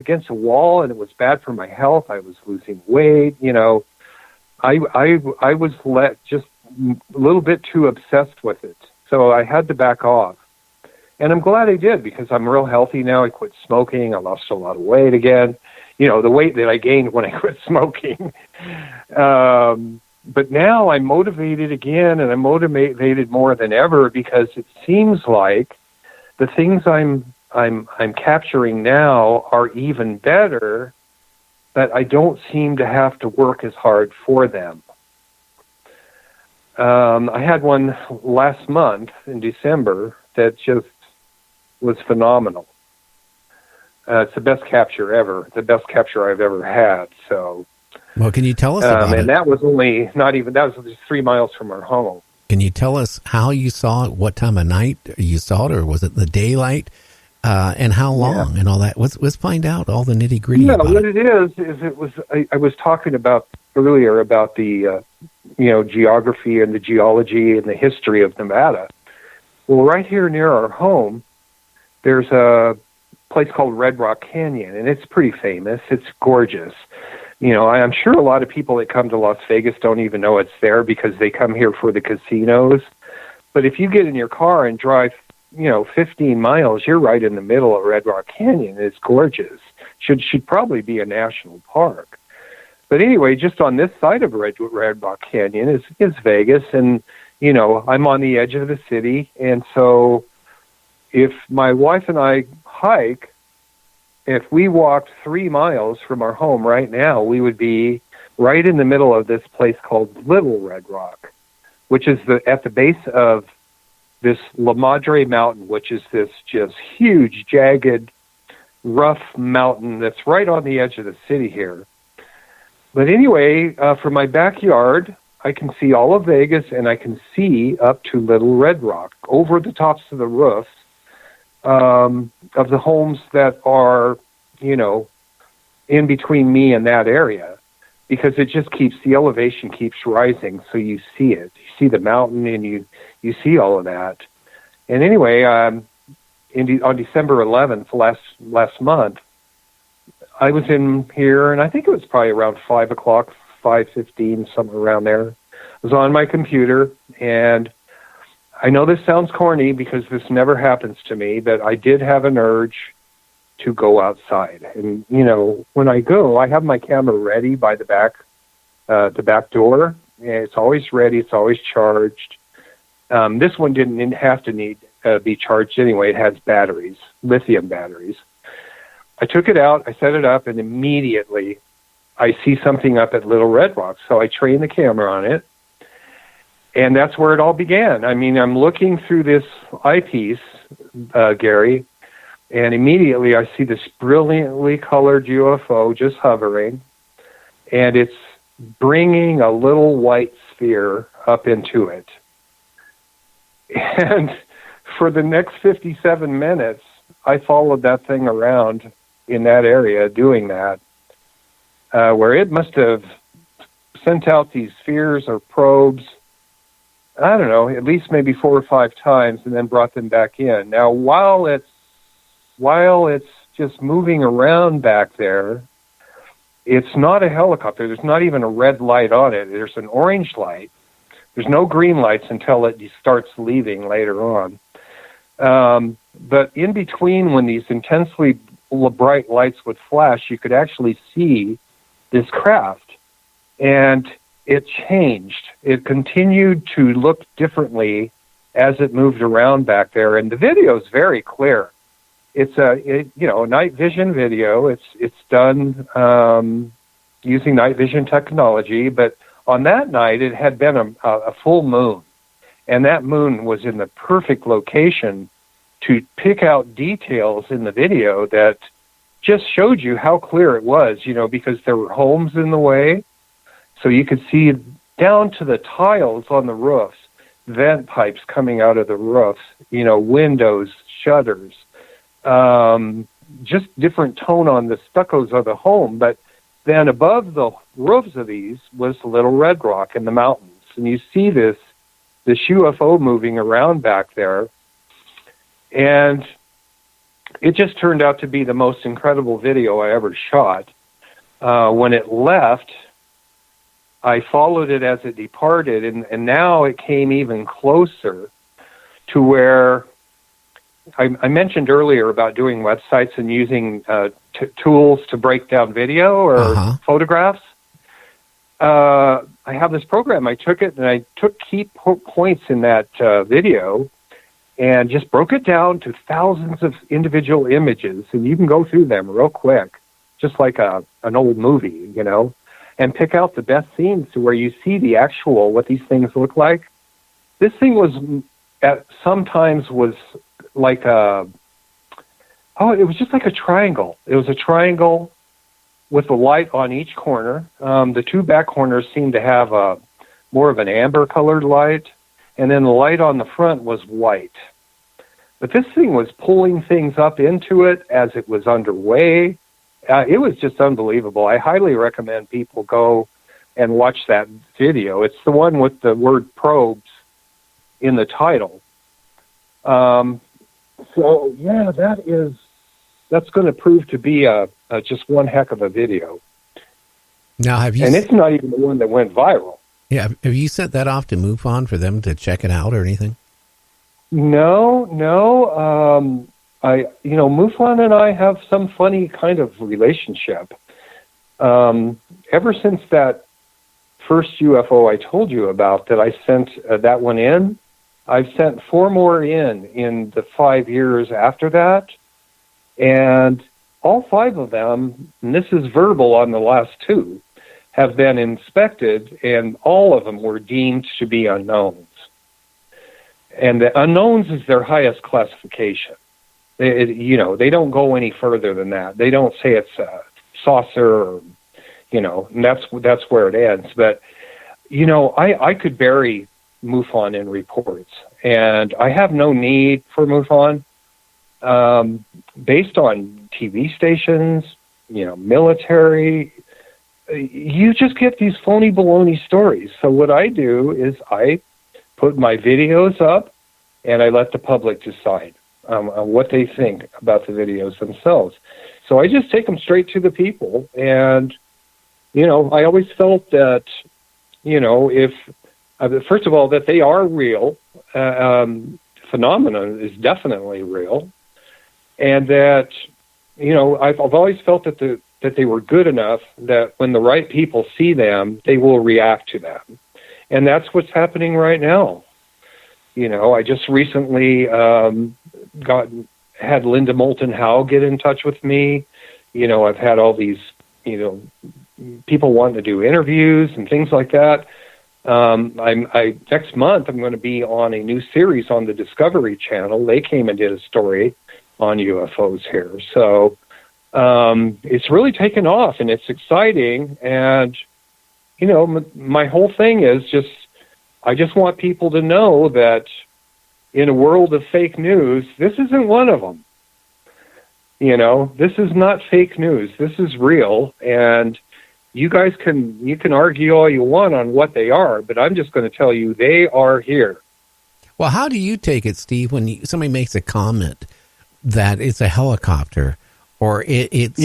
against a wall, and it was bad for my health. I was losing weight. I was just a little bit too obsessed with it. So I had to back off. And I'm glad I did, because I'm real healthy now. I quit smoking. I lost a lot of weight again. The weight that I gained when I quit smoking. But now I'm motivated again, and I'm motivated more than ever, because it seems like the things I'm capturing now are even better, that I don't seem to have to work as hard for them. I had one last month in December that just was phenomenal. It's the best capture ever, the best capture I've ever had. So, well, can you tell us about it? And that was that was just 3 miles from our home. Can you tell us how you saw it, what time of night you saw it, or was it the daylight, and how long, and all that? Let's find out all the nitty gritty. Yeah, what it is it was, I was talking about earlier about the, geography and the geology and the history of Nevada. Well, right here near our home, there's a place called Red Rock Canyon, and it's pretty famous. It's gorgeous. I'm sure a lot of people that come to Las Vegas don't even know it's there, because they come here for the casinos. But if you get in your car and drive, 15 miles, you're right in the middle of Red Rock Canyon. It's gorgeous. Should probably be a national park. But anyway, just on this side of Red Rock Canyon is Vegas, and I'm on the edge of the city, and so if my wife and I hike, if we walked 3 miles from our home right now, we would be right in the middle of this place called Little Red Rock, which is at the base of this La Madre Mountain, which is this just huge, jagged, rough mountain that's right on the edge of the city here. But anyway, from my backyard, I can see all of Vegas, and I can see up to Little Red Rock, over the tops of the roofs of the homes that are, in between me and that area, because the elevation keeps rising, so you see it. You see the mountain, and you see all of that. And anyway, on December 11th, last month, I was in here, and I think it was probably around 5 o'clock, 5:15, somewhere around there. I was on my computer, and I know this sounds corny, because this never happens to me, but I did have an urge to go outside. And, when I go, I have my camera ready by the back door. And it's always ready. It's always charged. This one didn't have to be charged anyway. It has batteries, lithium batteries. I took it out, I set it up, and immediately I see something up at Little Red Rock. So I trained the camera on it, and that's where it all began. I mean, I'm looking through this eyepiece, Gary, and immediately I see this brilliantly colored UFO just hovering, and it's bringing a little white sphere up into it. And for the next 57 minutes, I followed that thing around in that area doing that, where it must have sent out these spheres or probes, I don't know, at least maybe 4 or 5 times, and then brought them back in. Now, while it's just moving around back there, it's not a helicopter. There's not even a red light on it. There's an orange light. There's no green lights until it starts leaving later on. But in between, when these intensely bright lights would flash, you could actually see this craft. And it changed. It continued to look differently as it moved around back there. And the video is very clear. It's a night vision video. It's done using night vision technology. But on that night, it had been a full moon. And that moon was in the perfect location to pick out details in the video that just showed you how clear it was, because there were homes in the way. So you could see down to the tiles on the roofs, vent pipes coming out of the roofs, windows, shutters, just different tone on the stuccos of the home. But then above the roofs of these was Little Red Rock in the mountains. And you see this UFO moving around back there. And it just turned out to be the most incredible video I ever shot. When it left, I followed it as it departed, and now it came even closer to where I mentioned earlier about doing websites and using tools to break down video or photographs. I have this program. I took it and I took key points in that video and just broke it down to thousands of individual images, and you can go through them real quick, just like an old movie, you know, and pick out the best scenes to where you see the actual, what these things look like. This thing was, sometimes was like it was just like a triangle. It was a triangle with a light on each corner. The two back corners seemed to have more of an amber-colored light, and then the light on the front was white. But this thing was pulling things up into it as it was underway. It was just unbelievable. I highly recommend people go and watch that video. It's the one with the word probes in the title. So, yeah, that's going to prove to be just one heck of a video. Now, have you? And it's not even the one that went viral. Yeah, have you sent that off to MUFON for them to check it out or anything? No. MUFON and I have some funny kind of relationship. Ever since that first UFO I told you about that I sent that one in, I've sent 4 more in the 5 years after that. And all 5 of them, and this is verbal on the last 2, have been inspected, and all of them were deemed to be unknowns. And the unknowns is their highest classification. They don't go any further than that. They don't say it's a saucer, or, and that's where it ends. But, I could bury MUFON in reports, and I have no need for MUFON. Based on TV stations, military, you just get these phony baloney stories. So what I do is I put my videos up and I let the public decide on what they think about the videos themselves. So I just take them straight to the people. And, I always felt that, if, first of all, that they are real, phenomenon is definitely real. And that, I've always felt that they were good enough that when the right people see them, they will react to them. And that's what's happening right now. I just recently had Linda Moulton Howe get in touch with me. I've had all these, people wanting to do interviews and things like that. Next month, I'm going to be on a new series on the Discovery Channel. They came and did a story on UFOs here. So it's really taken off, and it's exciting. And, my whole thing is I just want people to know that in a world of fake news, this isn't one of them. This is not fake news. This is real. And you guys you can argue all you want on what they are, but I'm just going to tell you they are here. Well, how do you take it, Steve, when somebody makes a comment that it's a helicopter, or it's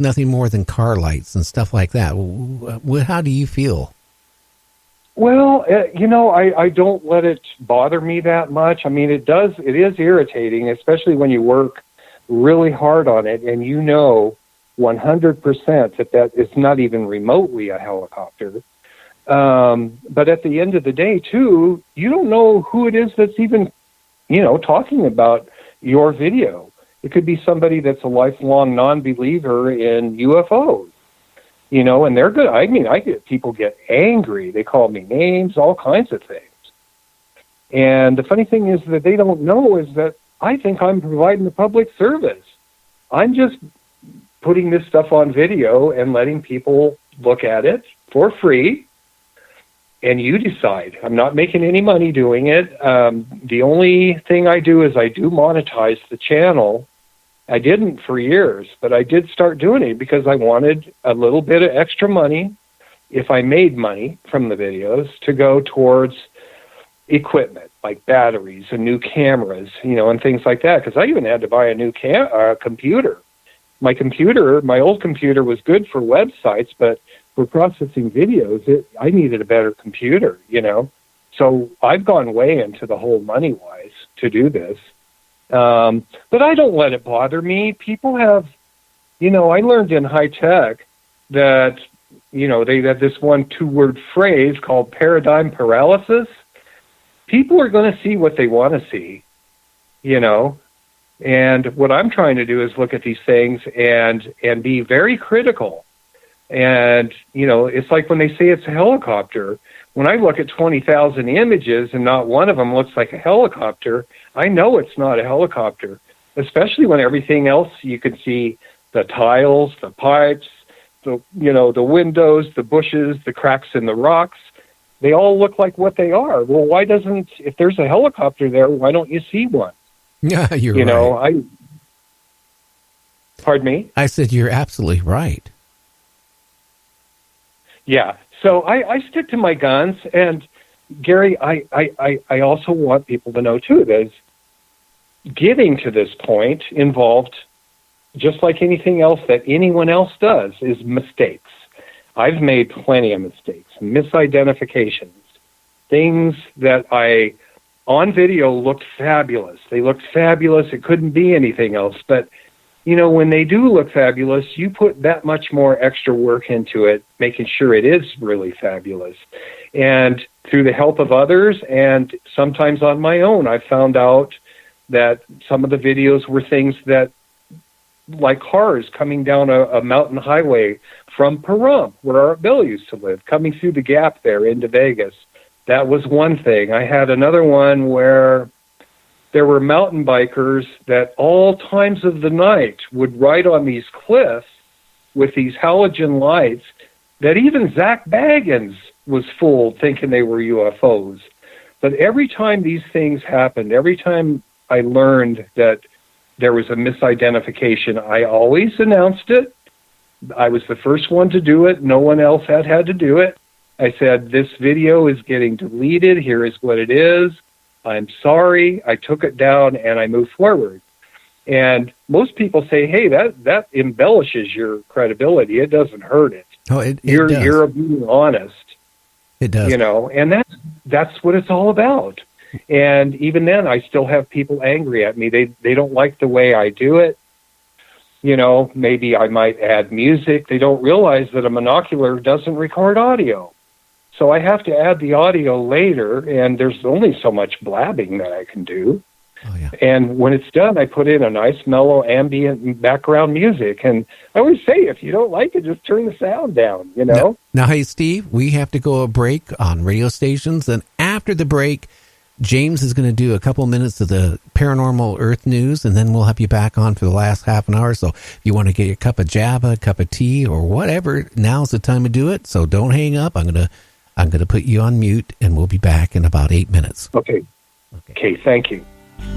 nothing more than car lights and stuff like that? How do you feel? Well, I don't let it bother me that much. I mean, it is irritating, especially when you work really hard on it and 100% that is not even remotely a helicopter. But at the end of the day, too, you don't know who it is that's even, talking about your video. It could be somebody that's a lifelong non-believer in UFOs, and they're good. I mean, people get angry. They call me names, all kinds of things. And the funny thing is that they don't know is that I think I'm providing the public service. I'm just putting this stuff on video and letting people look at it for free. And you decide. I'm not making any money doing it. The only thing I do is I do monetize the channel. I didn't for years, but I did start doing it because I wanted a little bit of extra money, if I made money from the videos, to go towards, equipment like batteries and new cameras, and things like that. Because I even had to buy a new computer. My old computer was good for websites, but for processing videos, I needed a better computer, So I've gone way into the whole money-wise to do this. But I don't let it bother me. People have, I learned in high tech that, they have this 1-2-word phrase called paradigm paralysis. People are going to see what they want to see, and what I'm trying to do is look at these things and be very critical. And, it's like when they say it's a helicopter. When I look at 20,000 images and not one of them looks like a helicopter, I know it's not a helicopter, especially when everything else you can see the tiles, the pipes, the windows, the bushes, the cracks in the rocks. They all look like what they are. Well, if there's a helicopter there, why don't you see one? Yeah, you're right. Pardon me? I said you're absolutely right. Yeah. So I stick to my guns, and Gary, I also want people to know too that getting to this point involved, just like anything else that anyone else does, is mistakes. I've made plenty of mistakes, misidentifications, things that on video looked fabulous. They looked fabulous. It couldn't be anything else. But, when they do look fabulous, you put that much more extra work into it, making sure it is really fabulous. And through the help of others and sometimes on my own, I found out that some of the videos were things that, like cars coming down a mountain highway from Pahrump, where Art Bell used to live, coming through the gap there into Vegas. That was one thing. I had another one where there were mountain bikers that all times of the night would ride on these cliffs with these halogen lights that even Zach Baggins was fooled thinking they were UFOs. But every time these things happened, every time I learned that there was a misidentification, I always announced it. I was the first one to do it. No one else had to do it. I said, this video is getting deleted. Here is what it is. I'm sorry. I took it down and I moved forward. And most people say, hey, that embellishes your credibility. It doesn't hurt it. Oh, it does. You're being honest. It does. And that's what it's all about. And even then, I still have people angry at me. They don't like the way I do it. Maybe I might add music. They don't realize that a monocular doesn't record audio. So I have to add the audio later, and there's only so much blabbing that I can do. Oh, yeah. And when it's done, I put in a nice, mellow, ambient background music. And I always say, if you don't like it, just turn the sound down, Now, hey, Steve, we have to go a break on radio stations. And after the break, James is going to do a couple minutes of the paranormal Earth news, and then we'll have you back on for the last half an hour. So if you want to get your cup of Java, a cup of tea, or whatever, now's the time to do it. So don't hang up. I'm going to put you on mute, and we'll be back in about 8 minutes. Okay, thank you.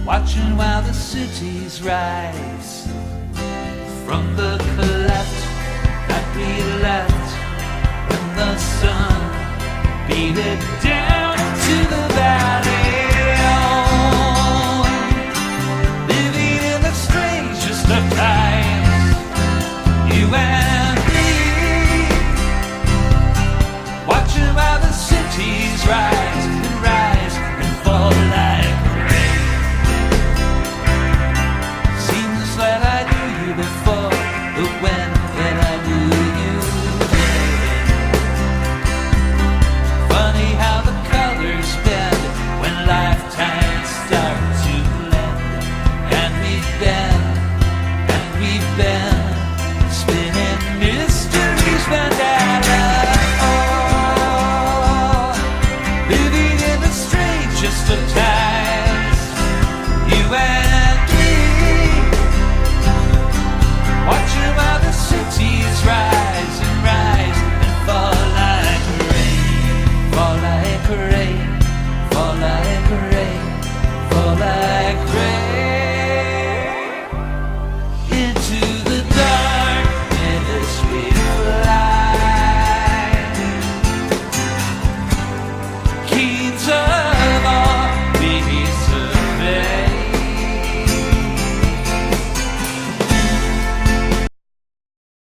Watching while the cities rise from the cleft that we left when the sun beat it down to the valley. Oh, living in the strangest of times, you and me. Watching while the cities rise and fall like rain. Seems that I knew you before, but when I knew you then. Funny how the colors bend when lifetimes start to blend. And we've been